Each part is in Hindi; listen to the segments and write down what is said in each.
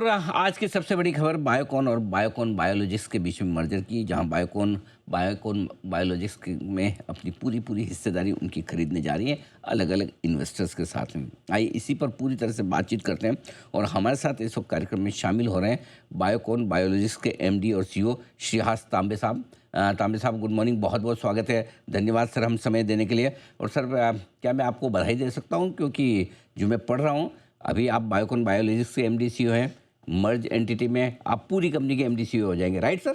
और आज की सबसे बड़ी खबर बायोकॉन और बायोकॉन बायोलॉजिक्स के बीच में मर्जर की, जहां बायोकॉन बायोकॉन बायोलॉजिक्स में अपनी पूरी पूरी हिस्सेदारी उनकी खरीदने जा रही है अलग अलग इन्वेस्टर्स के साथ में। आइए इसी पर पूरी तरह से बातचीत करते हैं और हमारे साथ इस वक्त कार्यक्रम में शामिल हो रहे हैं बायोकॉन बायोलॉजिक्स के एमडी और सीईओ श्रीहास तांबे साहब। तांबे साहब, गुड मॉर्निंग, बहुत बहुत स्वागत है। धन्यवाद सर हम समय देने के लिए। और सर, क्या मैं आपको बधाई दे सकता हूँ, क्योंकि जो मैं पढ़ रहा हूँ अभी आप बायोकॉन बायोलॉजिक्स के एमडी सीईओ हैं। मर्ज एंटिटी में आप पूरी कंपनी के एमडी सीईओ हो जाएंगे, राइट सर?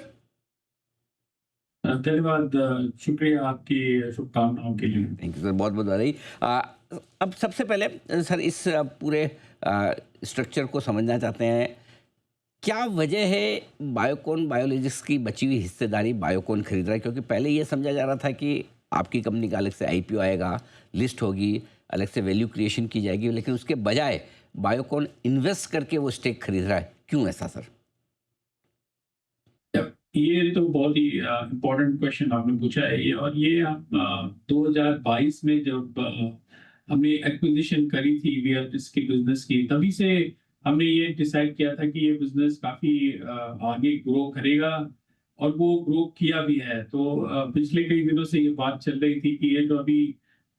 धन्यवाद। शुक्रिया आपकी शुभकामनाओं के लिए। थैंक यू सर, बहुत बहुत बधाई। अ, अब सबसे पहले सर इस पूरे स्ट्रक्चर को समझना चाहते हैं। क्या वजह है बायोकॉन बायोलॉजिक्स की बची हुई हिस्सेदारी बायोकॉन खरीद रहा है? क्योंकि पहले ये समझा जा रहा था कि आपकी कंपनी का अलग से आईपीओ आएगा, लिस्ट होगी, अलग से वैल्यू क्रिएशन की जाएगी, लेकिन उसके बजाय बायोकॉन इन्वेस्ट करके वो स्टेक खरीद रहा है। क्यों ऐसा सर? ये तो बहुत ही इम्पोर्टेंट क्वेश्चन आपने पूछा है। और ये आप 2022 में जब हमने एक्विजिशन करी थी वीआरएस की बिजनेस की, तभी से हमने ये डिसाइड किया था कि ये बिजनेस काफी आगे ग्रो करेगा, और वो ग्रो किया भी है। तो पिछले कई दिनों से ये बात चल रही थी कि ये जो अभी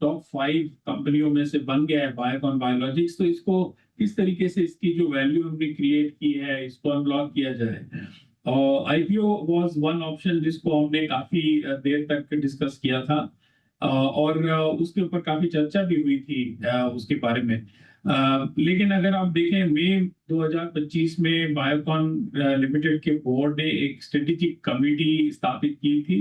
टॉप 5 कंपनियों में से बन गया है बायोकॉन बायोलॉजिक्स, तो इसको किस तरीके से इसकी जो वैल्यू हमने क्रिएट की है इसको अनलॉक किया जाए। आईपीओ वाज वन ऑप्शन जिसको हमने काफी देर तक डिस्कस किया था, और उसके ऊपर काफी चर्चा भी हुई थी उसके बारे में। लेकिन अगर आप देखें, मई 2025 में बायोकॉन लिमिटेड के बोर्ड ने एक स्ट्रेटेजिक कमेटी स्थापित की थी,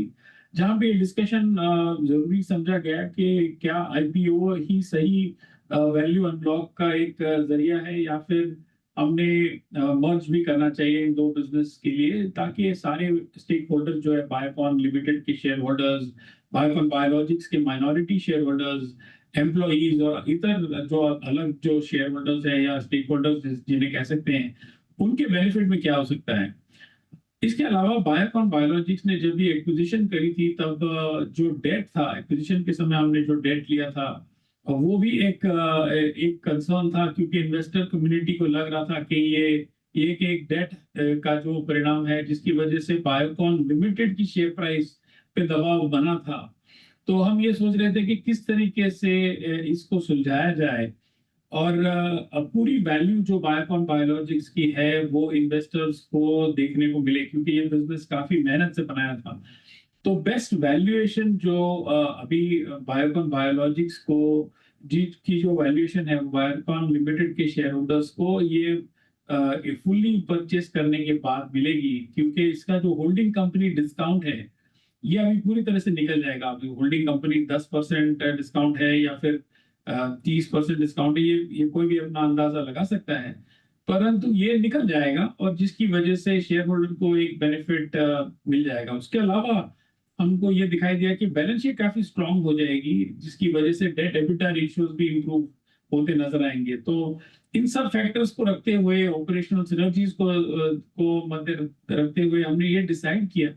जहां पे डिस्कशन जरूरी समझा गया कि क्या आईपीओ ही सही वैल्यू अनलॉक का एक जरिया है, या फिर हमने मर्ज भी करना चाहिए इन दो बिजनेस के लिए, ताकि ये सारे स्टेक होल्डर जो है बायोकॉन लिमिटेड के शेयर होल्डर्स, बायोकॉन बायोलॉजिक्स के माइनॉरिटी शेयर होल्डर्स, एम्प्लॉइज और इतर जो अलग जो शेयर होल्डर्स है या स्टेक होल्डर्स जिन्हें कह सकते हैं, उनके बेनिफिट में क्या हो सकता है। इसके अलावा बायोकॉन बायोलॉजिक्स ने जब भी एक्विजिशन करी थी, तब जो डेट था एक्विजिशन के समय, हमने जो डेट लिया था, वो भी एक कंसर्न था, क्योंकि इन्वेस्टर कम्युनिटी को लग रहा था कि ये एक डेट का जो परिणाम है, जिसकी वजह से बायोकॉन लिमिटेड की शेयर प्राइस पे दबाव बना था। तो हम ये सोच रहे थे कि किस तरीके से इसको सुलझाया जाए, और अब पूरी वैल्यू जो बायोकॉन बायोलॉजिक्स की है वो इन्वेस्टर्स को देखने को मिले, क्योंकि ये बिजनेस काफी मेहनत से बनाया था। तो बेस्ट वैल्यूएशन जो अभी बायोकॉन बायोलॉजिक्स को जीत की जो वैल्यूएशन है, बायोकॉन लिमिटेड के शेयर होल्डर्स को ये फुल्ली परचेस करने के बाद मिलेगी, क्योंकि इसका जो होल्डिंग कंपनी डिस्काउंट है, ये अभी पूरी तरह से निकल जाएगा। अभी होल्डिंग कंपनी 10% डिस्काउंट है या फिर 30% डिस्काउंट है, ये कोई भी अपना अंदाजा लगा सकता है, परंतु ये निकल जाएगा, और जिसकी वजह से शेयर होल्डर को एक बेनिफिट मिल जाएगा। उसके अलावा हमको ये दिखाई दिया कि बैलेंस शीट काफी स्ट्रांग हो जाएगी, जिसकी वजह से डेट एबिटा रेशियोज भी इंप्रूव होते नजर आएंगे। तो इन सब फैक्टर्स को रखते हुए, ऑपरेशनल सिनर्जीज को मद्दे रखते हुए, हमने ये डिसाइड किया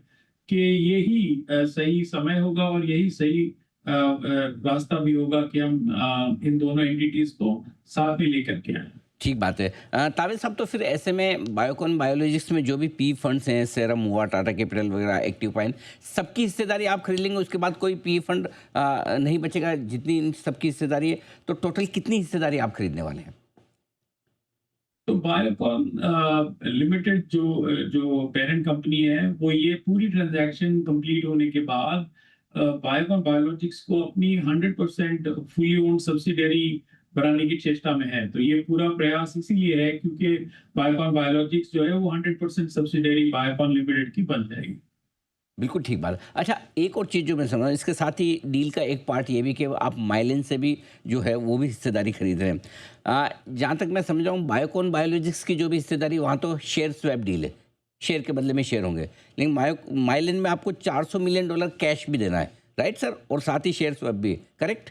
कि यही सही समय होगा और यही सही रास्ता भी होगा कि हम इन दोनों एंटिटीज को साथ में लेकर के आए। ठीक बात है। ताबिल साहब, तो फिर ऐसे में बायोकॉन बायोलॉजिक्स में जो भी पी फंड्स हैं, सेरम हुआ, टाटा कैपिटल वगैरह, एक्टिव पाइन, सबकी हिस्सेदारी आप खरीद लेंगे, उसके बाद कोई पी फंड नहीं बचेगा? जितनी इन सबकी हिस्सेदारी है, तो टोटल कितनी हिस्सेदारी आप खरीदने वाले हैं? तो बायोकॉन लिमिटेड जो जो पेरेंट कंपनी है, वो ये पूरी ट्रांजैक्शन कंप्लीट होने के बाद बायोकॉन बायोलॉजिक्स को अपनी 100% फुली ओन्ड सब्सिडियरी बनाने की चेष्टा में है। तो ये पूरा प्रयास इसीलिए है क्योंकि बायोकॉन बायोलॉजिक्स जो है वो 100% सब्सिडियरी बायोकॉन लिमिटेड की बन जाएगी। बिल्कुल ठीक बात है। अच्छा, एक और चीज़ जो मैं समझ, इसके साथ ही डील का एक पार्ट ये भी कि आप माइलिन से भी जो है वो भी हिस्सेदारी खरीद रहे हैं। जहाँ तक मैं समझ रहा हूँ, बायोकॉन बायोलॉजिक्स की जो भी हिस्सेदारी, वहाँ तो शेयर स्वैप डील है, शेयर के बदले में शेयर होंगे। लेकिन माइलिन में आपको $400 मिलियन कैश भी देना है, राइट सर? और साथ ही शेयर स्वैप भी, करेक्ट?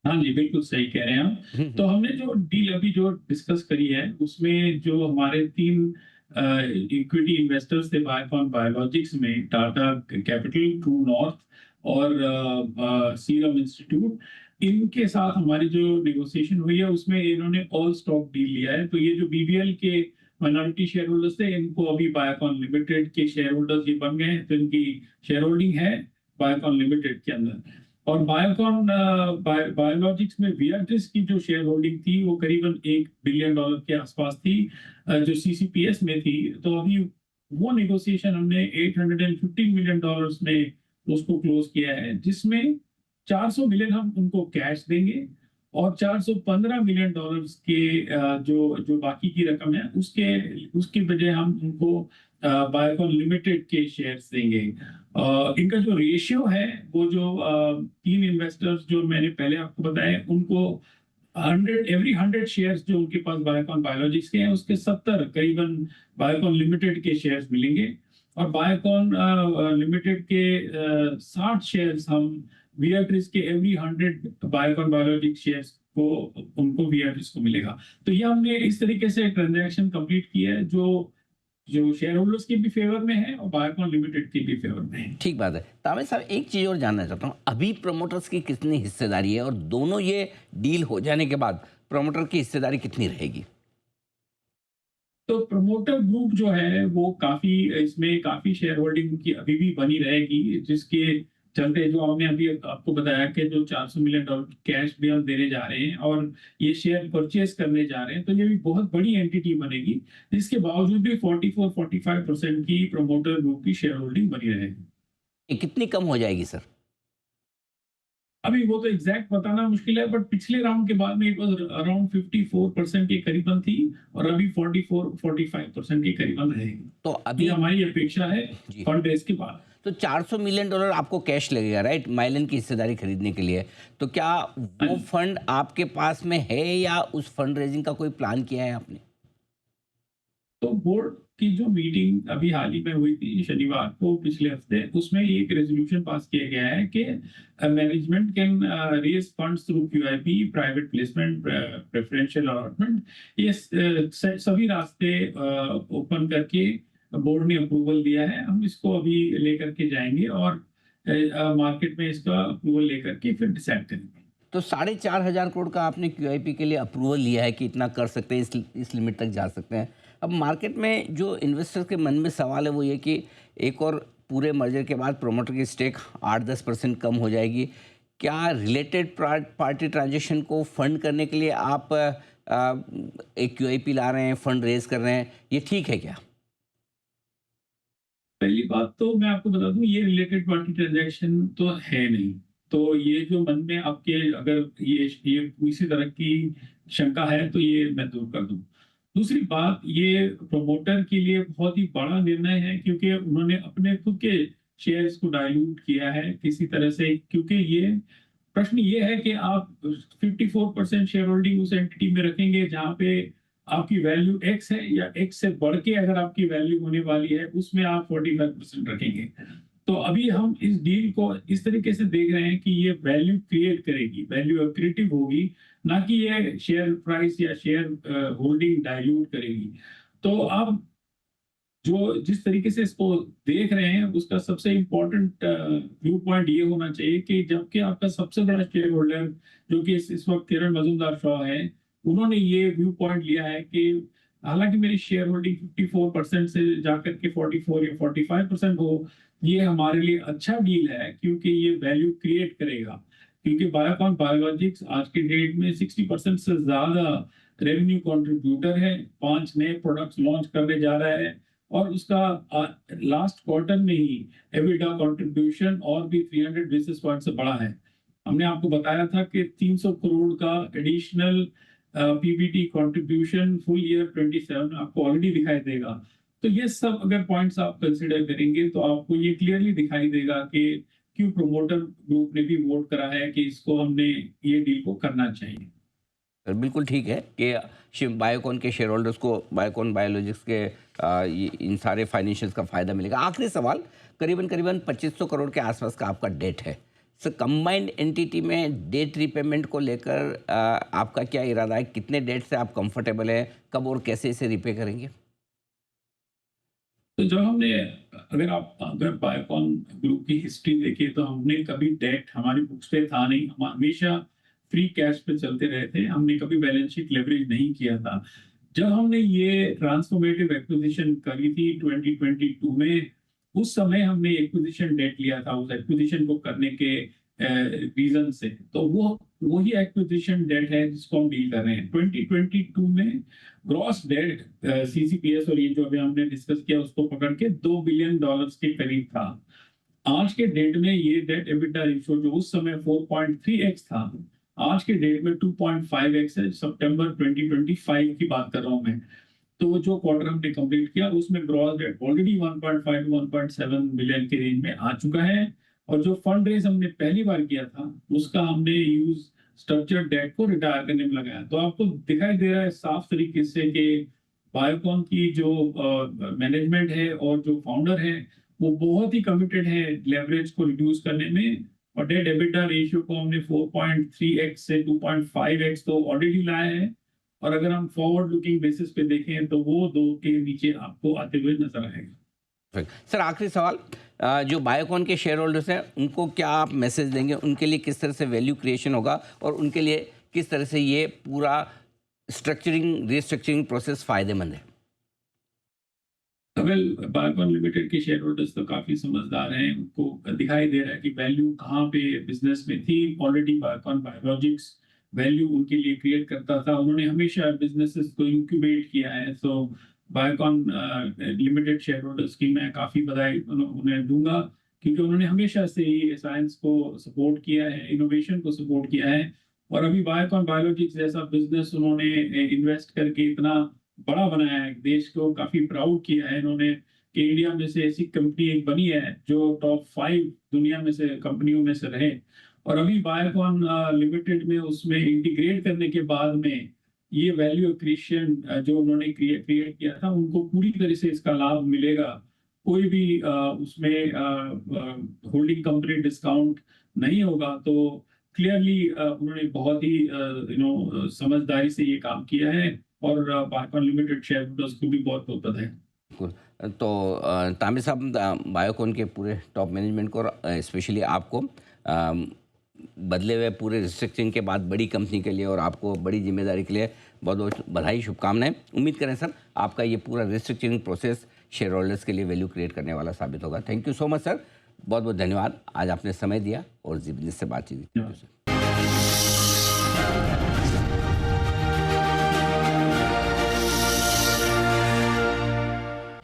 हाँ जी, बिल्कुल सही कह रहे हैं आप। तो हमने जो डील अभी जो डिस्कस करी है, उसमें जो हमारे 3 इक्विटी इन्वेस्टर्स थे बायोकॉन बायोलॉजिक्स में, टाटा कैपिटल, ट्रू नॉर्थ और सीरम इंस्टीट्यूट, इनके साथ हमारी जो नेगोशिएशन हुई है उसमें इन्होंने ऑल स्टॉक डील लिया है। तो ये जो बीबीएल के माइनॉरिटी शेयर होल्डर्स थे, इनको अभी बायोकॉन लिमिटेड के शेयर होल्डर्स ये बन गए हैं, तो इनकी शेयर होल्डिंग है बायोकॉन लिमिटेड के अंदर। और बायोकॉन बायोलॉजिक्स में वियाट्रिस की जो शेयर होल्डिंग थी वो करीबन $1 बिलियन के आसपास थी, जो सीसीपीएस में थी। तो अभी वो नेगोशिएशन हमने $815 मिलियन में उसको क्लोज किया है, जिसमें 400 मिलियन हम उनको कैश देंगे और $415 मिलियन के जो जो बाकी की रकम है उसके बजाय हम उनको बायोकॉन लिमिटेड के शेयर्स देंगे। इनका जो रेशियो है वो जो तीन इन्वेस्टर्स जो मैंने पहले आपको बताया, उनको 100 शेयर्स जो उनके पास बायोकॉन बायोलॉजिक्स के हैं उसके 70 करीबन बायोकॉन लिमिटेड के शेयर्स मिलेंगे। और बायोकॉन लिमिटेड के 60 शेयर्स हम वियाट्रिस के एवरी 100 बायोकॉन बायोलॉजिक शेयर्स को उनको वियाट्रिस को मिलेगा। तो ये हमने इस तरीके से ट्रांजैक्शन कंप्लीट किया है जो जो शेयर होल्डर्स के भी फेवर में है और बायोकॉन लिमिटेड के भी फेवर में है। ठीक बात है। तामिल साहब, एक चीज़ और जानना चाहता हूँ, अभी प्रमोटर्स की कितनी हिस्सेदारी है और दोनों ये डील हो जाने के बाद प्रमोटर की हिस्सेदारी कितनी रहेगी? तो प्रमोटर ग्रुप जो है वो काफी शेयर होल्डिंग की अभी भी बनी रहेगी, जिसके चलते जो हमने अभी आपको बताया कि जो $400 मिलियन कैश भी हम देने जा रहे हैं और ये शेयर परचेज करने जा रहे हैं, तो ये भी बहुत बड़ी एंटिटी बनेगी, जिसके बावजूद भी 44-45% की प्रमोटर ग्रुप की शेयर होल्डिंग बनी रहेगी। ये कितनी कम हो जाएगी सर? अभी वो तो एग्जैक्ट बताना मुश्किल है, बट पिछले राउंड के बाद में इट वाज अराउंड 54% के करीबन थी और अभी 44-45% के करीबन रहेगी। तो ये अभी हमारी अपेक्षा है जी, फंड रेज के बाद। तो $400 मिलियन आपको कैश लगेगा, राइट, माइलन की हिस्सेदारी खरीदने के लिए। तो क्या वो फंड आपके पास में है या उस फंड रेजिंग का कोई प्लान किया है आपने? तो बोर्ड की जो मीटिंग अभी हाल ही में हुई थी शनिवार को पिछले हफ्ते, उसमें ये एक रेजोल्यूशन पास किया गया है कि management can raise funds through QIP, private placement, preferential allotment. ये सभी रास्ते ओपन करके बोर्ड ने अप्रूवल दिया है। हम इसको अभी लेकर के जाएंगे और मार्केट में इसका अप्रूवल लेकर के फिर डिसाइड करेंगे। तो 4,500 करोड़ का आपने क्यूआईपी के लिए अप्रूवल लिया है कि इतना कर सकते हैं, इस लिमिट तक जा सकते हैं। अब मार्केट में जो इन्वेस्टर के मन में सवाल है वो ये कि एक और पूरे मर्जर के बाद प्रोमोटर की स्टेक 8-10% कम हो जाएगी। क्या रिलेटेड पार्टी ट्रांजेक्शन को फंड करने के लिए आप एक क्यूआईपी ला रहे हैं, फंड रेज कर रहे हैं, ये ठीक है क्या? पहली बात तो मैं आपको बता दूं, ये रिलेटेड पार्टी ट्रांजैक्शन तो है नहीं। तो ये जो मन में आपके अगर ये किसी तरह की शंका है तो ये मैं दूर कर दूं। दूसरी बात, ये प्रमोटर के लिए बहुत ही बड़ा निर्णय है, क्योंकि उन्होंने अपने खुद के शेयर्स को डाइल्यूट किया है किसी तरह से। क्योंकि ये प्रश्न ये है कि आप 54% शेयर होल्डिंग उस एंटिटी में रखेंगे जहां पे आपकी वैल्यू एक्स है, या एक्स से बढ़ के अगर आपकी वैल्यू होने वाली है उसमें आप 45% रखेंगे। तो अभी हम इस डील को इस तरीके से देख रहे हैं कि ये वैल्यू क्रिएट करेगी, वैल्यू एक्रीटिव होगी, ना कि ये शेयर प्राइस या शेयर होल्डिंग डाइल्यूट करेगी। तो आप जो जिस तरीके से इसको देख रहे हैं उसका सबसे इम्पोर्टेंट व्यू पॉइंट ये होना चाहिए कि जबकि आपका सबसे बड़ा शेयर होल्डर जो कि इस वक्त किरण मजूमदार शॉ है, उन्होंने ये व्यू पॉइंट लिया है कि हालांकि मेरी शेयर होल्डिंग 54% से जाकर के 44 या 45% हो, ये हमारे लिए अच्छा डील है, क्योंकि ये वैल्यू क्रिएट करेगा। क्योंकि बायोकॉन बायोलॉजिक्स आज के डेट में 60% से ज्यादा रेवेन्यू कंट्रीब्यूटर है, 5 नए प्रोडक्ट्स लॉन्च करने जा रहा है और उसका लास्ट क्वार्टर में ही एबिटा कंट्रीब्यूशन और भी 300 बेसिस पॉइंट से बढ़ा है। हमने आपको बताया था कि 300 करोड़ का additional PBT contribution full year 27 आपको ऑलरेडी दिखाई देगा। तो ये सब अगर पॉइंट्स आप कंसिडर करेंगे तो आपको ये क्लियरली दिखाई देगा कि क्यों प्रमोटर ग्रुप ने भी वोट करा है कि इसको हमने ये डील को करना चाहिए। सर बिल्कुल ठीक है कि बायोकॉन के शेयर होल्डर्स को बायोकॉन बायोलॉजिक्स के इन सारे फाइनेंशियल्स का फ़ायदा मिलेगा। आखिरी सवाल, करीबन करीबन 2500 करोड़ के आसपास का आपका डेट है सर। कंबाइंड एंटिटी में डेट रीपेमेंट को लेकर आपका क्या इरादा है? कितने डेट से आप कंफर्टेबल हैं? कब और कैसे इसे रिपे करेंगे? तो जब हमने अगर बायोकॉन ग्रुप की हिस्ट्री देखे तो हमने कभी डेट हमारी बुक्स पे था नहीं। हम हमेशा फ्री कैश पे चलते रहे थे, हमने कभी बैलेंस शीट लेवरेज नहीं किया था। जब हमने ये ट्रांसफॉर्मेटिव एक्विजिशन करी थी 2022 में, उस समय हमने एक्विजिशन डेट लिया था उस एक्विजिशन को करने के रीजन से। तो वो वही एक्विजिशन डेट है जिसको हम डील कर रहे हैं। 2022 में ग्रॉस डेट सीसीपीएस और ये जो अभी हमने डिस्कस किया उसको पकड़ के $2 बिलियन के करीब था। आज के डेट में ये डेट एबिटा रेशियो जो उस समय 4.3x था, आज के डेट में 2.5x है। सितंबर 2025 की बात कर रहा हूं मैं। तो जो क्वार्टर हमने कंप्लीट किया उसमें gross debt already 1.5 to 1.7 billion के रेंज में आ चुका है। और जो फंड रेज हमने पहली बार किया था उसका हमने यूज स्ट्रक्चर्ड डेट को रिटायर करने में लगाया। तो आपको दिखाई दे रहा है साफ तरीके से कि बायोकॉन की जो मैनेजमेंट है और जो फाउंडर है वो बहुत ही कमिटेड है लेवरेज को रिड्यूस करने में। और डेट एबिटा रेशियो को हमने 4.3x से 2.5x तो ऑलरेडी लाया है। और अगर हम फॉरवर्ड लुकिंग बेसिस पे देखें तो वो 2 के नीचे आपको आते हुए नजर आएगा। सर आखिरी सवाल, जो बायोकॉन के शेयर होल्डर्स हैं उनको क्या आप मैसेज देंगे, उनके लिए किस तरह से वैल्यू क्रिएशन होगा और उनके लिए किस तरह से ये पूरा स्ट्रक्चरिंग रीस्ट्रक्चरिंग प्रोसेस फायदेमंद है? वेल, बायोकॉन लिमिटेड के शेयर होल्डर्स तो काफी समझदार हैं। उनको दिखाई दे रहा है कि वैल्यू कहाँ पे बिजनेस में थी। ऑलरेडी बायोकॉन बायोलॉजिक्स वैल्यू उनके लिए क्रिएट करता था। उन्होंने हमेशा बिजनेसेस को इंक्यूबेट किया है। सो बायोकॉन लिमिटेड शेयर होल्डर्स की मैं काफी बधाई उन्हें दूंगा, क्योंकि उन्होंने हमेशा से ही साइंस को सपोर्ट किया है, इनोवेशन को सपोर्ट किया है। और अभी बायोकॉन बायोलॉजिक्स जैसा बिजनेस उन्होंने इन्वेस्ट करके इतना बड़ा बनाया है, देश को काफी प्राउड किया है इन्होंने कि इंडिया में से ऐसी कंपनी एक बनी है जो टॉप 5 दुनिया में से कंपनियों में से रहे। और अभी बायोकॉन लिमिटेड में उसमें इंटीग्रेट करने के बाद में ये वैल्यू क्रिएशन जो उन्होंने क्रिएट किया था उनको पूरी तरह से इसका लाभ मिलेगा। कोई भी उसमें होल्डिंग कंपनी डिस्काउंट नहीं होगा। तो क्लियरली उन्होंने बहुत ही समझदारी से ये काम किया है। और बायोकॉन लिमिटेड शेयर होल्डर्स को भी बहुत बहुत बधाई। बिल्कुल। तो तामिर साहब, बायोकॉन के पूरे टॉप मैनेजमेंट को और स्पेशली आपको बदले हुए पूरे रिस्ट्रक्चरिंग के बाद बड़ी कंपनी के लिए और आपको बड़ी जिम्मेदारी के लिए बहुत बहुत बधाई, शुभकामनाएं। उम्मीद करें सर आपका ये पूरा रिस्ट्रक्चरिंग प्रोसेस शेयर होल्डर्स के लिए वैल्यू क्रिएट करने वाला साबित होगा। Thank you so much sir, बहुत बहुत धन्यवाद। आज आपने समय दिया और जी बिजनेस से बातचीत की।